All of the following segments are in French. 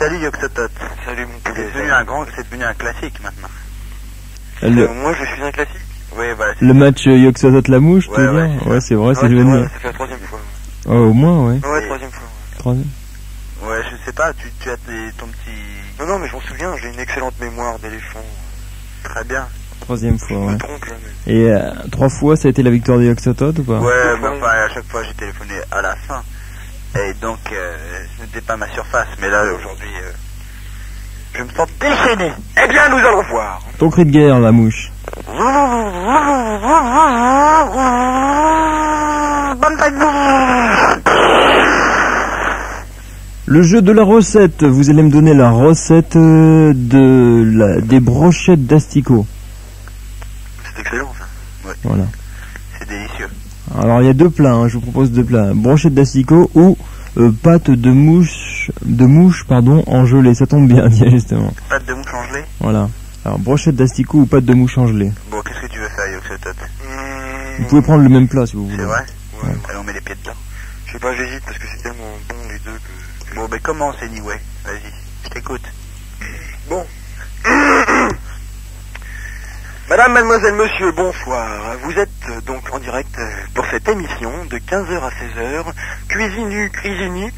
Salut Yoxotot. Salut mon poulet. C'est devenu un classique maintenant. Moi je suis un classique. Oui, voilà. Le match Yoxotot la mouche, tu veux dire? Ouais, c'est vrai, c'est devenu. Ça fait la 3e fois. Oh, au moins, ouais. Ouais, 3e fois. 3e. Ouais, je sais pas, tu as ton petit... Non, mais je m'en souviens, j'ai une excellente mémoire d'éléphant. Très bien. 3e fois, Je ouais. me trompe jamais. Et 3 fois, ça a été la victoire de Yoxotot ou pas? Ouais, mais enfin, à chaque fois j'ai téléphoné à la fin. Et donc, ce n'était pas ma surface, mais là, aujourd'hui, je me sens déchaîné. Eh bien, nous allons voir. Ton cri de guerre, la mouche. Le jeu de la recette. Vous allez me donner la recette des brochettes d'asticots. C'est excellent, ça. Ouais. Voilà. C'est délicieux. Alors, il y a 2 plats, hein, je vous propose 2 plats. Brochettes d'asticots ou pâte de mouche, en gelée. Ça tombe bien, justement. Pâte de mouche en gelée. Voilà. Alors, brochette d'asticots ou pâte de mouche en gelée. Bon, qu'est-ce que tu veux faire, Yoxotot? Vous pouvez prendre le même plat, si vous voulez. C'est vrai? Ouais. Allez, on met les pieds dedans. Je sais pas, j'hésite parce que c'est tellement bon les deux que... Bon, ben commence, anyway. Vas-y, je t'écoute. Bon. Madame, mademoiselle, monsieur, bonsoir. Vous êtes donc en direct pour cette émission de 15h à 16h, Cuisinu Cuisinitz,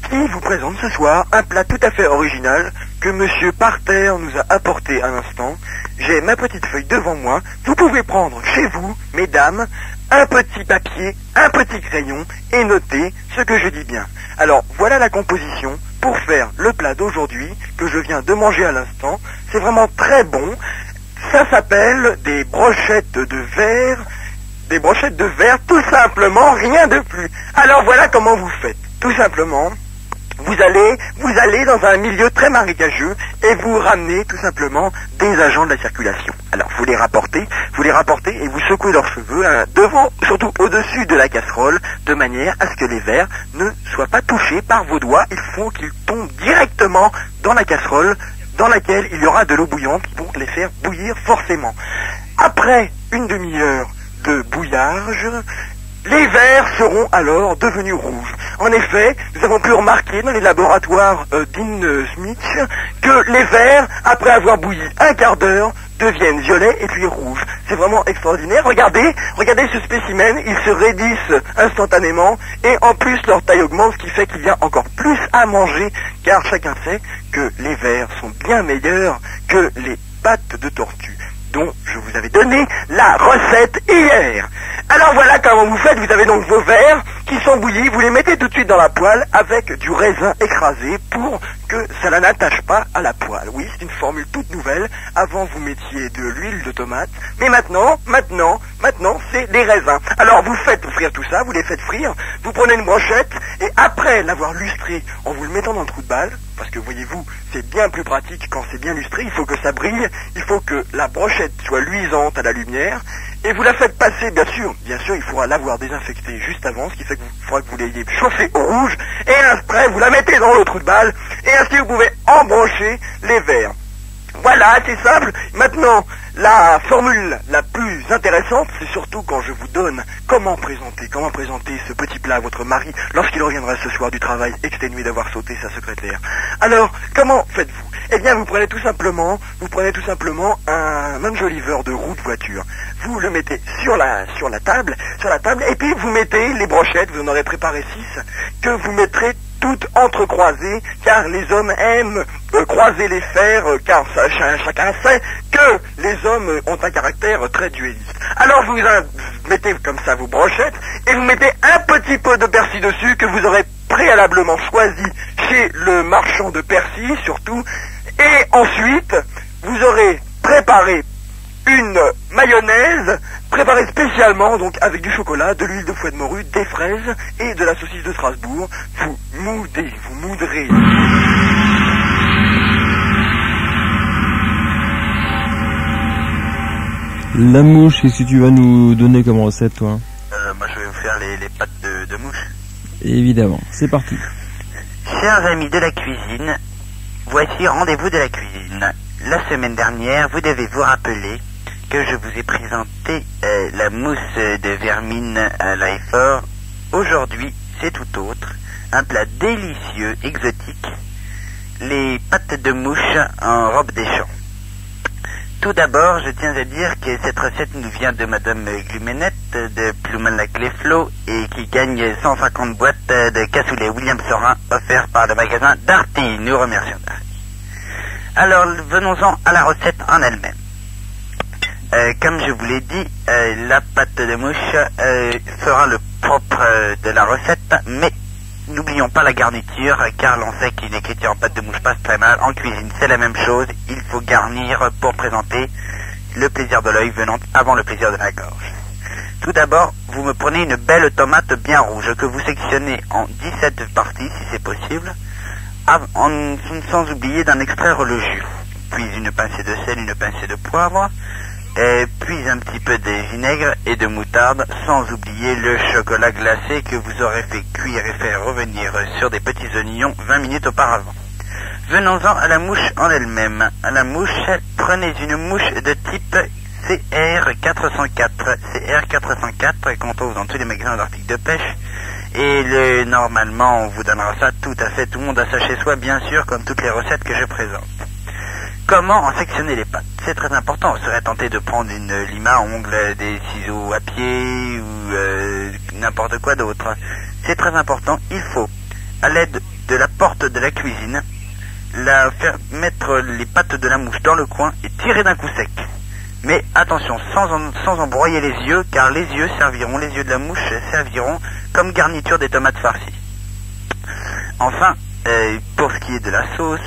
qui vous présente ce soir un plat tout à fait original que monsieur Parterre nous a apporté à l'instant. J'ai ma petite feuille devant moi. Vous pouvez prendre chez vous, mesdames, un petit papier, un petit crayon et noter ce que je dis bien. Alors, voilà la composition pour faire le plat d'aujourd'hui que je viens de manger à l'instant. C'est vraiment très bon. Ça s'appelle des brochettes de verre. Des brochettes de verre, tout simplement, rien de plus. Alors voilà comment vous faites. Tout simplement, vous allez dans un milieu très marécageux et vous ramenez tout simplement des agents de la circulation. Alors vous les rapportez et vous secouez leurs cheveux devant, surtout au-dessus de la casserole, de manière à ce que les verres ne soient pas touchés par vos doigts. Il faut qu'ils tombent directement dans la casserole dans laquelle il y aura de l'eau bouillante pour les faire bouillir forcément. Après une demi-heure de bouillage, les verres seront alors devenus rouges. En effet, nous avons pu remarquer dans les laboratoires d'In Smith que les verres, après avoir bouilli un quart d'heure, deviennent violets et puis rouges. C'est vraiment extraordinaire. Regardez ce spécimen, ils se raidissent instantanément et en plus leur taille augmente, ce qui fait qu'il y a encore plus à manger, car chacun sait que les verres sont bien meilleurs que les pattes de tortue, dont je vous avais donné la recette hier. Alors voilà comment vous faites. Vous avez donc vos verres qui sont bouillis, vous les mettez tout de suite dans la poêle avec du raisin écrasé pour que ça n'attache pas à la poêle. Oui, c'est une formule toute nouvelle. Avant vous mettiez de l'huile de tomate, mais maintenant c'est des raisins. Alors vous faites frire tout ça, vous les faites frire, vous prenez une brochette et après l'avoir lustré en vous le mettant dans le trou de balle, parce que voyez-vous, c'est bien plus pratique quand c'est bien lustré, il faut que ça brille, il faut que la brochette soit luisante à la lumière, et vous la faites passer, bien sûr, il faudra l'avoir désinfectée juste avant, ce qui fait qu'il faudra que vous l'ayez chauffée au rouge, et après vous la mettez dans le trou de balle, et ainsi vous pouvez embrocher les verres. Voilà, c'est simple. Maintenant, la formule la plus intéressante, c'est surtout quand je vous donne comment présenter ce petit plat à votre mari lorsqu'il reviendra ce soir du travail exténué d'avoir sauté sa secrétaire. Alors, comment faites-vous? Eh bien, vous prenez tout simplement un enjoliveur de roue de voiture. Vous le mettez sur la table, et puis vous mettez les brochettes, vous en aurez préparé 6, que vous mettrez toutes entrecroisées, car les hommes aiment croiser les fers, car chacun sait que les hommes ont un caractère très duelliste. Alors vous mettez comme ça vos brochettes, et vous mettez un petit peu de persil dessus, que vous aurez préalablement choisi chez le marchand de persil, surtout, et ensuite, vous aurez préparé une mayonnaise préparée spécialement donc avec du chocolat, de l'huile de foie de morue, des fraises et de la saucisse de Strasbourg. Vous mouderez. La mouche, qu'est-ce que tu vas nous donner comme recette, toi? Moi je vais vous faire les pâtes de mouche. Évidemment, c'est parti. Chers amis de la cuisine, voici rendez-vous de la cuisine. La semaine dernière, vous devez vous rappeler que je vous ai présenté la mousse de vermine à l'ail fort. Aujourd'hui, c'est tout autre. Un plat délicieux, exotique, les pattes de mouche en robe des champs. Tout d'abord, je tiens à dire que cette recette nous vient de Madame Glumenette de Ploumalac-les-Flots et qui gagne 150 boîtes de cassoulet William Sorin offerts par le magasin Darty. Nous remercions Darty. Alors, venons-en à la recette en elle-même. Comme je vous l'ai dit, la pâte de mouche fera le propre de la recette, mais n'oublions pas la garniture, car l'on sait qu'une écriture en pâte de mouche passe très mal. En cuisine, c'est la même chose. Il faut garnir pour présenter le plaisir de l'œil venant avant le plaisir de la gorge. Tout d'abord, vous me prenez une belle tomate bien rouge que vous sectionnez en 17 parties, si c'est possible, sans oublier d'en extraire le jus. Puis une pincée de sel, une pincée de poivre, puis un petit peu de vinaigre et de moutarde, sans oublier le chocolat glacé que vous aurez fait cuire et faire revenir sur des petits oignons 20 minutes auparavant. Venons-en à la mouche en elle-même. À la mouche, prenez une mouche de type CR404. CR404 qu'on trouve dans tous les magasins d'articles de pêche. Et normalement, on vous donnera ça tout à fait. Tout le monde a ça chez soi, bien sûr, comme toutes les recettes que je présente. Comment en sectionner les pattes? C'est très important. On serait tenté de prendre une lime à ongles, des ciseaux à pied ou n'importe quoi d'autre. C'est très important. Il faut, à l'aide de la porte de la cuisine, faire mettre les pattes de la mouche dans le coin et tirer d'un coup sec. Mais attention, sans embroyer les yeux, car les yeux de la mouche serviront comme garniture des tomates farcies. Enfin, pour ce qui est de la sauce,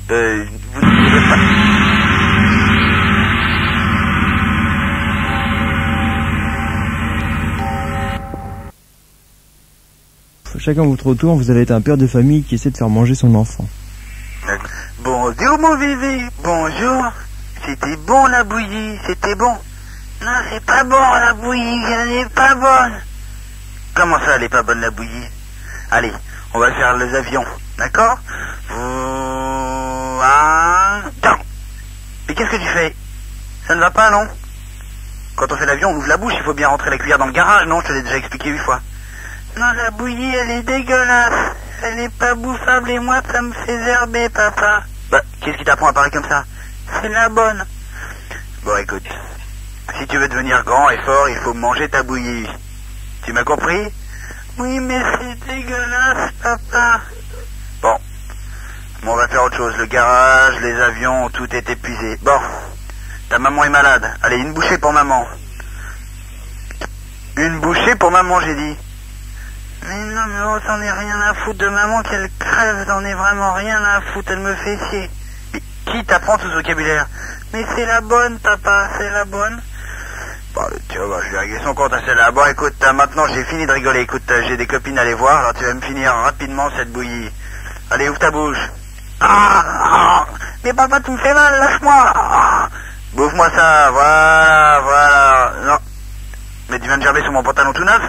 vous ne devez pas... Chacun votre tour, vous allez être un père de famille qui essaie de faire manger son enfant. Bonjour mon bébé, bonjour. C'était bon la bouillie, c'était bon. Non, c'est pas bon la bouillie, elle n'est pas bonne. Comment ça, elle est pas bonne la bouillie? Allez, on va faire les avions, d'accord? Attends. Mais qu'est-ce que tu fais? Ça ne va pas, non? Quand on fait l'avion, on ouvre la bouche, il faut bien rentrer la cuillère dans le garage, non? Je te l'ai déjà expliqué 8 fois. Non, la bouillie, elle est dégueulasse. Elle est pas bouffable et moi, ça me fait zerber, papa. Bah, qu'est-ce qui t'apprend à parler comme ça? C'est la bonne. Bon, écoute. Si tu veux devenir grand et fort, il faut manger ta bouillie. Tu m'as compris? Oui, mais c'est dégueulasse, papa. Bon, on va faire autre chose. Le garage, les avions, tout est épuisé. Bon, ta maman est malade. Allez, une bouchée pour maman. Une bouchée pour maman, j'ai dit. Mais non, mais on s'en est rien à foutre de maman qu'elle crève. J'en ai vraiment rien à foutre, elle me fait chier. Mais qui t'apprend tout ce vocabulaire? Mais c'est la bonne, papa, c'est la bonne. Bon, tu vas voir, je vais régler son compte à celle-là. Bon, écoute, maintenant j'ai fini de rigoler. Écoute, j'ai des copines à aller voir, alors tu vas me finir rapidement cette bouillie. Allez, ouvre ta bouche. Mais papa, tu me fais mal, lâche-moi. Bouffe-moi ça, voilà. Non. Mais tu viens de gerber sur mon pantalon tout neuf?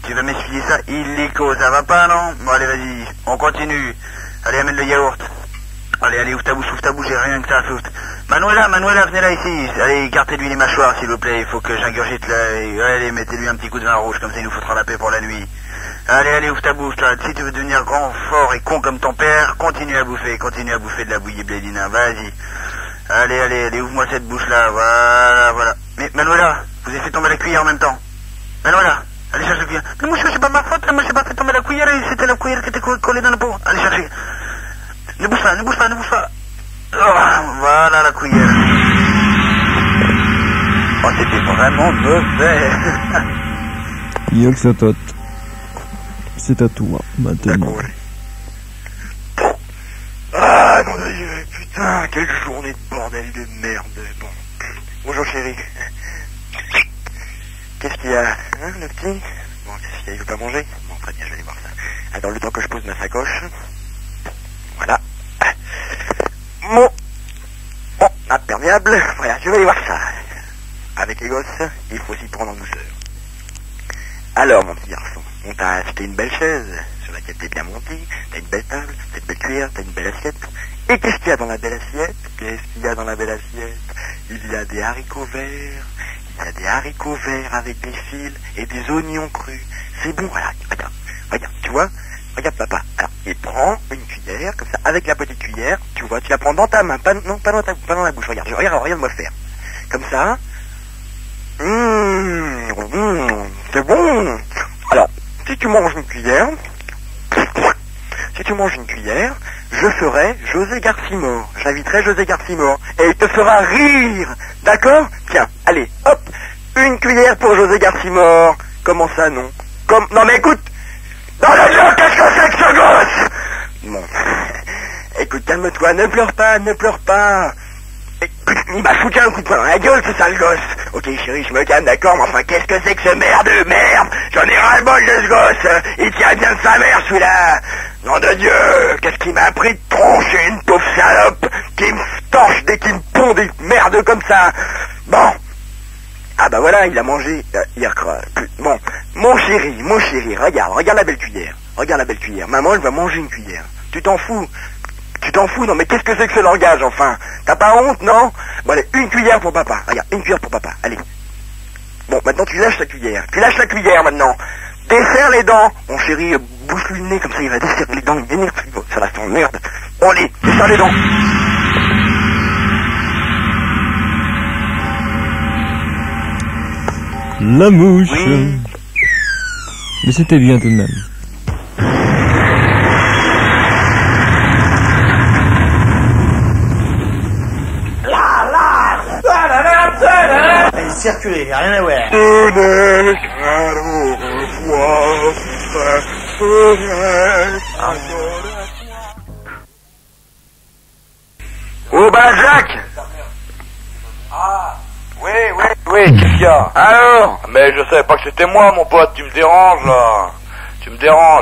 Tu vas m'essuyer ça illico, ça va pas, non? Bon, allez, vas-y, on continue. Allez, amène le yaourt. Allez, ouvre ta bouche, j'ai rien que ça à foutre. Manuela, venez là ici. Allez, écartez-lui les mâchoires, s'il vous plaît. Il faut que j'ingurgite là. Allez, mettez-lui un petit coup de vin rouge, comme ça il nous foutra la paix pour la nuit. Allez, ouvre ta bouche, là. Si tu veux devenir grand, fort et con comme ton père, continue à bouffer de la bouillie blédina. Vas-y. Allez, ouvre-moi cette bouche-là. Voilà. Mais, Manuela, vous avez fait tomber la cuillère en même temps. Manuela, allez chercher la cuillère. Mais moi, c'est pas ma faute, moi, j'ai pas fait tomber la cuillère, c'était la cuillère qui était collée dans le pot. Allez chercher. Ne bouge pas. Oh, voilà la cuillère. Oh, c'était vraiment mauvais. Yoxotot. C'est à toi, maintenant. Ah, non, putain, quelle journée de bordel de merde. Bon. Bonjour, chérie. Qu'est-ce qu'il y a, hein, le petit? Bon, qu'est-ce qu'il y a, il veut pas manger? Bon, très bien, je vais aller voir ça. Attends, le temps que je pose ma sacoche. Voilà. Bon, imperméable. Voilà, je vais aller voir ça. Avec les gosses, il faut s'y prendre en douceur. Alors, mon petit garçon, on t'a acheté une belle chaise sur laquelle t'es bien monté, t'as une belle table, t'as une belle cuillère, t'as une belle assiette. Et qu'est-ce qu'il y a dans la belle assiette? Il y a des haricots verts. Il y a des haricots verts avec des fils et des oignons crus. C'est bon, voilà. Regarde, tu vois? Regarde, papa. Alors, il prend une cuillère. cuillère, comme ça, avec la petite cuillère, tu vois, tu la prends dans ta main, pas dans la bouche, regarde-moi faire. Comme ça. C'est bon. Alors, si tu manges une cuillère, je ferai José Garcimore. J'inviterai José Garcimore. Et il te fera rire. D'accord? Tiens, allez, hop. Une cuillère pour José Garcimore. Comment ça, non? Non mais écoute. Dans le Dieu, qu'est-ce que c'est que ce gosse? Bon. Écoute, calme-toi, ne pleure pas. Écoute, il m'a foutu un coup de poing dans la gueule, ce sale gosse. Ok, chérie, je me calme, d'accord, mais enfin, qu'est-ce que c'est que ce merde? J'en ai ras-le-bol de ce gosse. Il tient bien de sa mère, celui-là. Nom de Dieu, qu'est-ce qu'il m'a pris de troncher, une pauvre salope qui me torche dès qu'il me pond des merdes comme ça. Bon. Ah bah voilà, il a mangé hier. Bon, mon chéri, regarde la belle cuillère. Maman, elle va manger une cuillère. Tu t'en fous, non mais qu'est-ce que c'est que ce langage, enfin? T'as pas honte, non? Bon allez, une cuillère pour papa. Regarde, une cuillère pour papa, allez. Bon, maintenant tu lâches la cuillère maintenant. Desserre les dents. Mon chéri, bouche-lui le nez, comme ça il va desserrer les dents, il m'énerve, ça la sent merde. Bon allez, desserre les dents. La mouche. Oui. Mais c'était bien tout de même. Circuler, rien à voir. Oh bah Jacques. Ah, oui, qu'est-ce qu'il y a? Alors? Mais je savais pas que c'était moi, mon pote, tu me déranges, là.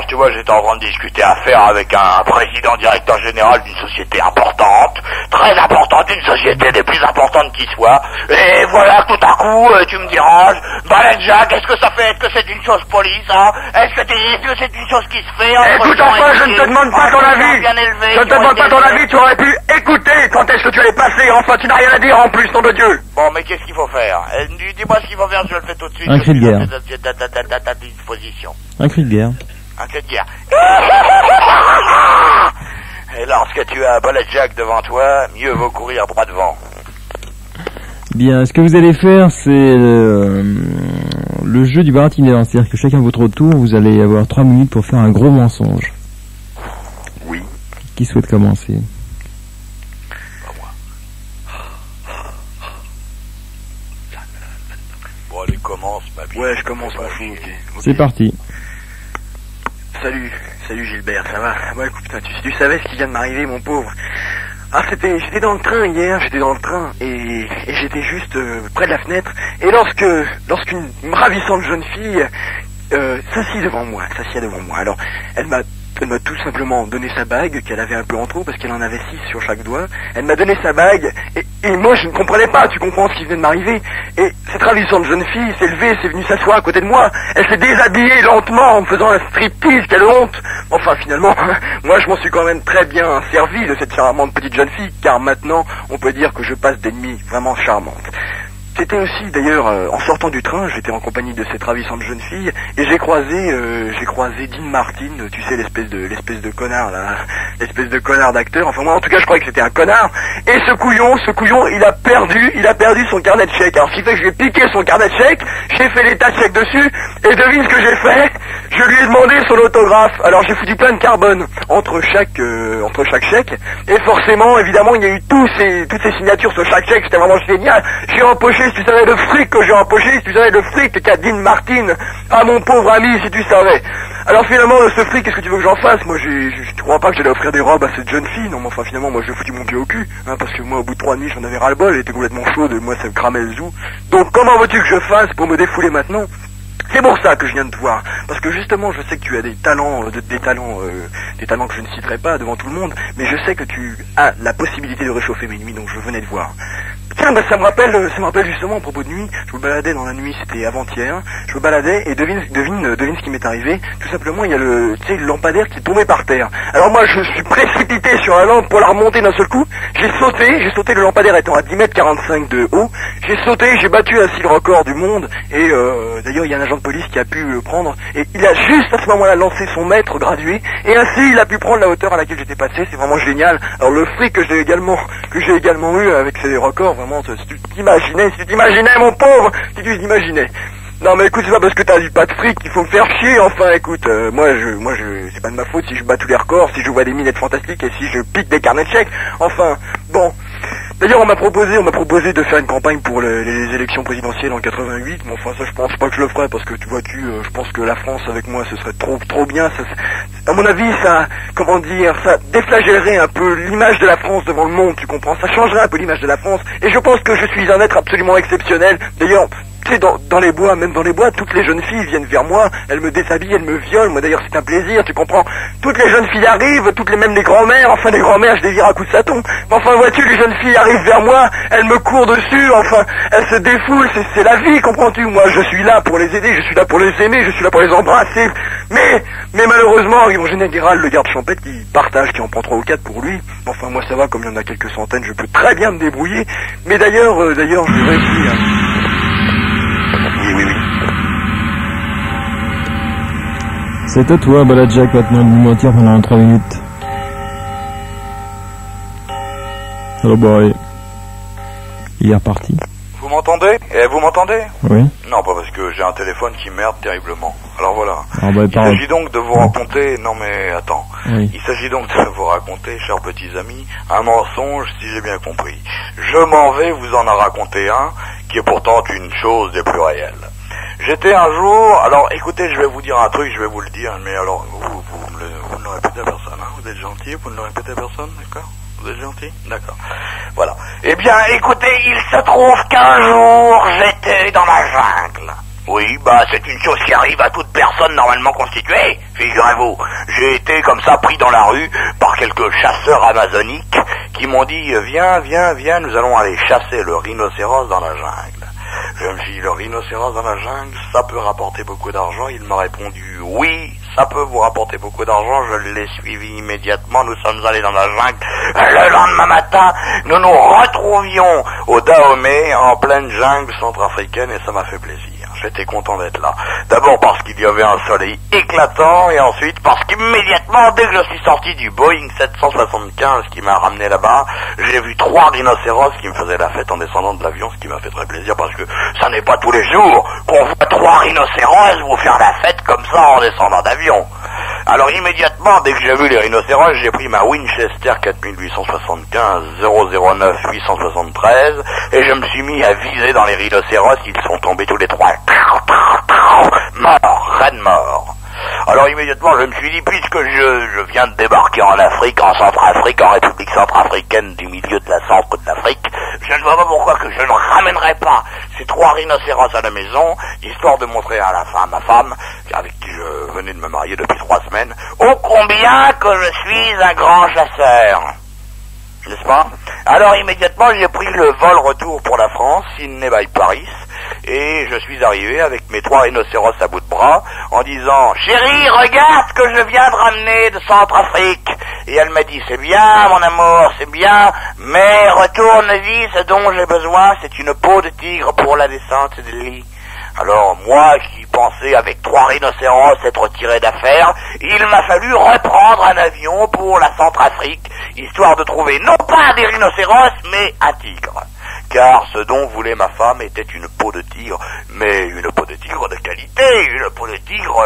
Tu vois, j'étais en train de discuter affaire avec un président directeur général d'une société importante, très importante, une société des plus importantes qui soit, et voilà, tout à coup, tu me déranges. Balèque Jacques, est-ce que ça fait, est-ce que c'est une chose polie, ça? Est-ce que c'est une chose qui se fait? Écoute enfin, je ne te demande pas ton avis. Tu aurais pu écouter quand est-ce que tu allais passer. Enfin, tu n'as rien à dire en plus, nom de Dieu. Bon, mais qu'est-ce qu'il faut faire? Dis-moi ce qu'il faut faire, je le fais tout de suite. Un cri de guerre. À ta disposition. Un cri de guerre. Un cri de guerre. Et lorsque tu as Balèque Jacques devant toi, mieux vaut courir droit devant. Bien, ce que vous allez faire, c'est le jeu du baratineur. C'est-à-dire que chacun à votre tour, vous allez avoir 3 minutes pour faire un gros mensonge. Oui. Qui souhaite commencer? Pas moi. Bon, allez, commence, ma vie. Ouais, je commence, mon fou, ok. C'est parti. Salut Gilbert, ça va? Ouais, écoute, putain, tu savais ce qui vient de m'arriver, mon pauvre. Ah, j'étais dans le train hier, et j'étais juste près de la fenêtre, et lorsqu'une ravissante jeune fille s'assit devant moi. Alors, elle m'a tout simplement donné sa bague, qu'elle avait un peu en trop, parce qu'elle en avait 6 sur chaque doigt. Elle m'a donné sa bague, et moi je ne comprenais pas, tu comprends ce qui venait de m'arriver. Et cette ravissante jeune fille s'est levée, s'est venue s'asseoir à côté de moi. Elle s'est déshabillée lentement en me faisant un striptease, quelle honte. Enfin finalement, moi je m'en suis quand même très bien servi de cette charmante petite jeune fille, car maintenant on peut dire que je passe d'ennemie vraiment charmante. C'était aussi d'ailleurs en sortant du train, j'étais en compagnie de cette ravissante jeune fille et j'ai croisé Dean Martin, tu sais l'espèce de connard là, l'espèce de connard d'acteur. Enfin moi en tout cas je croyais que c'était un connard. Et ce couillon, il a perdu son carnet de chèques. Alors ce qui fait que je lui ai piqué son carnet de chèques, j'ai fait l'état de chèques dessus et devine ce que j'ai fait. Je lui ai demandé son autographe. Alors j'ai foutu plein de carbone entre chaque chèque et forcément évidemment il y a eu toutes ces signatures sur chaque chèque. C'était vraiment génial. J'ai empoché, si tu savais le fric que j'ai empoché, si tu savais le fric qu'a Dean Martin à mon pauvre ami, si tu savais. Alors finalement de ce fric, qu'est-ce que tu veux que j'en fasse? Moi je crois pas que j'allais offrir des robes à cette jeune fille. Non mais enfin finalement moi j'ai foutu mon pied au cul, hein, parce que moi au bout de 3 nuits j'en avais ras le bol, elle était complètement chaude et moi ça me cramait le zou. Donc comment veux-tu que je fasse pour me défouler maintenant? C'est pour ça que je viens de te voir, parce que justement je sais que tu as des talents que je ne citerai pas devant tout le monde, mais je sais que tu as la possibilité de réchauffer mes nuits, donc je venais te voir. tiens, bah, ça me rappelle justement à propos de nuit. Je me baladais dans la nuit, c'était avant-hier. Je me baladais et devine ce qui m'est arrivé. Tout simplement, il y a le lampadaire qui tombait par terre. Alors moi, je suis précipité sur la lampe pour la remonter d'un seul coup. J'ai sauté, le lampadaire étant à 10,45 m de haut. J'ai sauté, j'ai battu ainsi le record du monde. Et d'ailleurs, il y a un agent de police qui a pu le prendre. Et il a juste à ce moment-là lancé son mètre gradué. Et ainsi, il a pu prendre la hauteur à laquelle j'étais passé. C'est vraiment génial. Alors le fric que j'ai également eu avec ces records, vraiment, si tu t'imaginais mon pauvre, si tu t'imaginais. Non mais écoute, c'est pas parce que t'as du pas de fric qu'il faut me faire chier, enfin écoute, moi c'est pas de ma faute si je bats tous les records, si je vois des minettes fantastiques et si je pique des carnets de chèques, enfin, bon. D'ailleurs on m'a proposé de faire une campagne pour les élections présidentielles en 88, mais enfin ça je pense pas que je le ferai parce que tu vois-tu, je pense que la France avec moi ce serait trop bien, ça, à mon avis ça, comment dire, ça déflagellerait un peu l'image de la France devant le monde, tu comprends, ça changerait un peu l'image de la France, et je pense que je suis un être absolument exceptionnel, d'ailleurs, tu sais, dans les bois, même dans les bois, toutes les jeunes filles viennent vers moi, elles me déshabillent, elles me violent, moi d'ailleurs c'est un plaisir, tu comprends. Toutes les jeunes filles arrivent, même les grands-mères, enfin les grands-mères je les vire à coups de saton. Mais enfin vois-tu, les jeunes filles arrivent vers moi, elles me courent dessus, enfin, elles se défoulent, c'est la vie, comprends-tu. Moi je suis là pour les aider, je suis là pour les aimer, je suis là pour les embrasser. Mais malheureusement, en général, le garde champêtre qui partage, qui en prend 3 ou 4 pour lui. Enfin moi ça va, comme il y en a quelques centaines, je peux très bien me débrouiller. Mais d'ailleurs, je voudrais dire... Oui. C'est à toi, Balade Jack, maintenant de nous mentir pendant 3 minutes. Hello boy. Il est reparti. Vous m'entendez? Vous m'entendez? Oui. Non, pas parce que j'ai un téléphone qui merde terriblement. Alors voilà. Il s'agit donc de vous raconter... Non mais attends. Oui. Il s'agit donc de vous raconter, chers petits amis, un mensonge si j'ai bien compris. Je m'en vais vous en raconter un qui est pourtant une chose des plus réelles. J'étais un jour... Alors écoutez, je vais vous dire un truc, je vais vous le dire, mais alors vous ne le répétez à personne, hein? Vous êtes gentil, vous ne le répétez à personne, d'accord? Vous êtes gentil? D'accord. Voilà. Eh bien, écoutez, il se trouve qu'un jour, j'étais dans la jungle. Oui, c'est une chose qui arrive à toute personne normalement constituée, figurez-vous. J'ai été comme ça pris dans la rue par quelques chasseurs amazoniques qui m'ont dit « Viens, nous allons aller chasser le rhinocéros dans la jungle ». Je me suis dit « Le rhinocéros dans la jungle, ça peut rapporter beaucoup d'argent ?» Il m'a répondu « Oui, ça peut vous rapporter beaucoup d'argent. » Je l'ai suivi immédiatement, nous sommes allés dans la jungle. Le lendemain matin, nous nous retrouvions au Dahomey, en pleine jungle centrafricaine, et ça m'a fait plaisir. J'étais content d'être là. D'abord parce qu'il y avait un soleil éclatant, et ensuite parce qu'immédiatement, dès que je suis sorti du Boeing 775 qui m'a ramené là-bas, j'ai vu 3 rhinocéros qui me faisaient la fête en descendant de l'avion, ce qui m'a fait très plaisir parce que ça n'est pas tous les jours qu'on voit 3 rhinocéros vous faire la fête comme ça en descendant d'avion. Alors immédiatement, dès que j'ai vu les rhinocéros, j'ai pris ma Winchester 4875 009 873 et je me suis mis à viser dans les rhinocéros. Ils sont tombés tous les 3. Morts, reine mort. Alors immédiatement, je me suis dit, puisque je viens de débarquer en Afrique, en Centrafrique, en République centrafricaine du milieu de la centre de l'Afrique, je ne vois pas pourquoi que je ne ramènerai pas ces 3 rhinocéros à la maison, histoire de montrer à ma femme, avec qui je venais de me marier depuis 3 semaines, ô combien que je suis un grand chasseur. N'est-ce pas? Alors immédiatement, j'ai pris le vol retour pour la France, Sydney by Paris, et je suis arrivé avec mes 3 rhinocéros à bout de bras en disant « Chérie, regarde ce que je viens de ramener de Centrafrique !» Et elle m'a dit « C'est bien, mon amour, c'est bien, mais retourne-y, ce dont j'ai besoin, c'est une peau de tigre pour la descente des lits. » Alors moi qui pensais avec 3 rhinocéros être tiré d'affaire, il m'a fallu reprendre un avion pour la Centrafrique, histoire de trouver non pas des rhinocéros, mais un tigre. Car ce dont voulait ma femme était une peau de tigre, mais une peau de tigre de qualité, une peau de tigre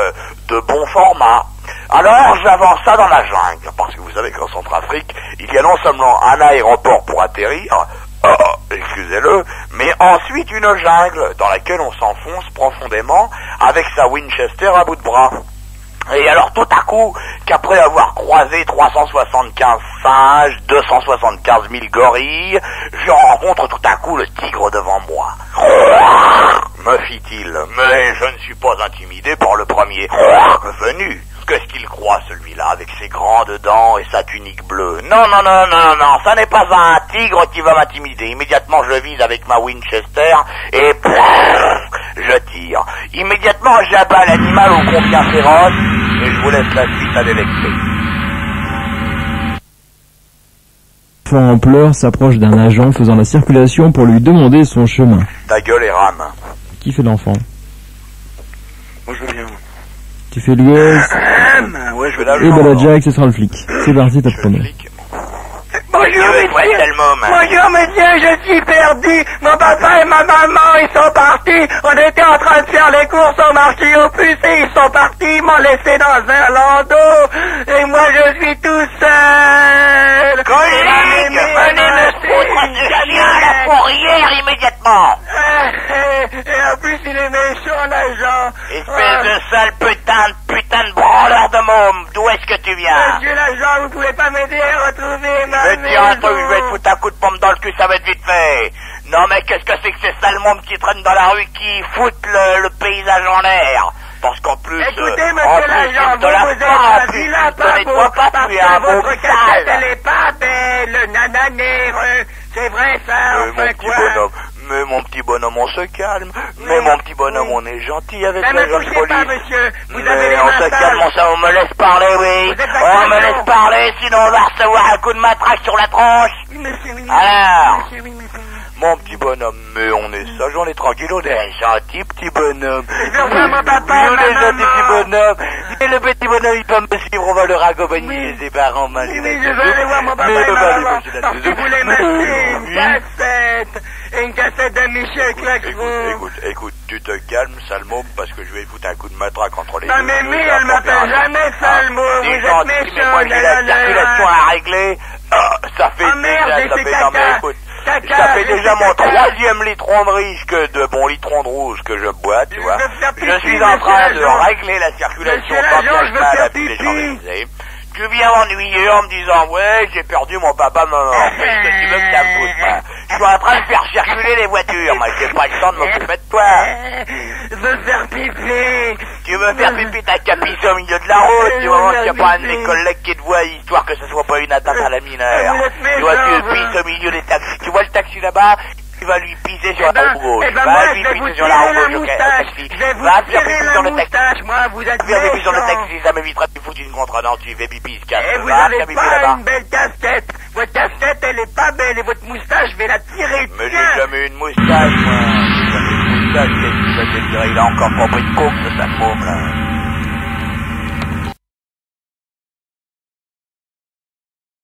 de bon format. Alors j'avança dans la jungle, parce que vous savez qu'en Centrafrique, il y a non seulement un aéroport pour atterrir, excusez-le, mais ensuite une jungle dans laquelle on s'enfonce profondément avec sa Winchester à bout de bras. Et alors tout à coup, qu'après avoir croisé 375 singes, 275 000 gorilles, je rencontre tout à coup le tigre devant moi. Me fit-il, mais je ne suis pas intimidé par le premier venu. Qu'est-ce qu'il croit, celui-là, avec ses grandes dents et sa tunique bleue? Non, non, non, non, non, ça n'est pas un tigre qui va m'intimider. Immédiatement, je vise avec ma Winchester et je tire. Immédiatement, j'abats l'animal au combien féroce et je vous laisse la suite à délecter. L'enfant en pleurs s'approche d'un agent faisant la circulation pour lui demander son chemin. Ta gueule et rame. Qui fait l'enfant? Moi je veux bien. Tu fais le gosse. Ouais, je veux Et bah la Jack, ce sera le flic. C'est parti, t'as pronom. Bonjour monsieur. Bonjour monsieur, je suis perdu. Mon papa et ma maman, ils sont partis. On était en train de faire les courses au marché aux puces et ils sont partis. Ils m'ont laissé dans un landau. Et moi je suis tout seul. Collègue, venez me foutre ce chien à la fourrière immédiatement. Et en plus il est méchant l'agent. Espèce de sale putain de branleur de môme. D'où est-ce que tu viens? Monsieur l'agent, vous pouvez pas m'aider à retrouver ma Je vais te dire un truc, je vais te foutre un coup de pompe dans le cul, ça va être vite fait. Non mais qu'est-ce que c'est que ces sales mômes qui traînent dans la rue, qui foutent le paysage en l'air? Parce qu'en plus, écoutez, monsieur l'agent, vous êtes un vilain pas, parce tu es un que beau votre casquette, sale. elle est pas belle, nananère. C'est vrai ça, enfin quoi? Mais mon petit bonhomme, on se calme. Mais mon petit bonhomme, on est gentil avec Ne la me jeune touchez police. pas, monsieur. Vous avez Mais les on mains se sales. calme, on me laisse parler, oui. Vous êtes On me d'accord. laisse parler, sinon on va recevoir un coup de matraque sur la tronche. Oui, monsieur, oui, Alors, monsieur, oui, monsieur. mon petit bonhomme, mais on est sage, on est tranquille, on est un gentil petit bonhomme. Je veux voir mon papa et on ma est gentil maman. petit bonhomme. Et le petit bonhomme, il va me suivre, on va le raccompagner ses parents. Oui, je veux aller voir mon papa et ma maman. Parce que vous voulez m'acheter une cassette. Une cassette de Michel Claquerou. Écoute, tu te calmes, Salmo, parce que je vais foutre un coup de matraque entre les Ma deux. mémie, elle m'appelle jamais Salmo. Vous êtes mais moi j'ai méchant. la circulation à régler. Ça fait Oh merde, déjà, ça c'est fait, caca. non mais écoute, Caca, ça fait c'est déjà mon caca. troisième litron de riche de bon litron de rouge que je bois, tu Je vois. veux faire pipi, Je suis en train monsieur de l'agent. régler la circulation Monsieur tant l'agent, bien je que veux mal faire à tous les pipi. gens organisés. Tu viens m'ennuyer en me disant ouais j'ai perdu mon papa maman. Qu'est-ce que tu veux que ça me foute moi? Je suis en train de faire circuler les voitures, moi j'ai pas le temps de m'occuper de toi. Je veux faire pipi. Tu veux faire pipi, t'as qu'à pisser au milieu de la route, tu vois qu'il n'y a pas un de mes collègues qui te voit, histoire que ce soit pas une atteinte à la mineure. Vous êtes Tu vois, tu méchant, pisses au milieu des taxis. Tu vois le taxi là-bas? Tu vas lui pisser sur Eh ben, la roue gauche. eh ben Va moi, lui je vais vous pisser sur la roue tirer la gauche au moustache. taxi. Je vais vous Va faire tirer pipi la sur le taxi. moustache, moi, vous êtes Faire pipi sur le méchant. taxi, ça m'évitera de foutre une contre. Non, tu fais pipi, il se casse. Et vous Va avez faire pipi pas là-bas. une belle casquette. Votre casquette, elle est pas belle. Et votre moustache, je vais la tirer. Mais Tiens. j'ai jamais eu une moustache, moi. J'ai jamais eu une moustache, qu'est-ce qu'il va te dire? Il a encore pas pris de coke, ce sale môme, là.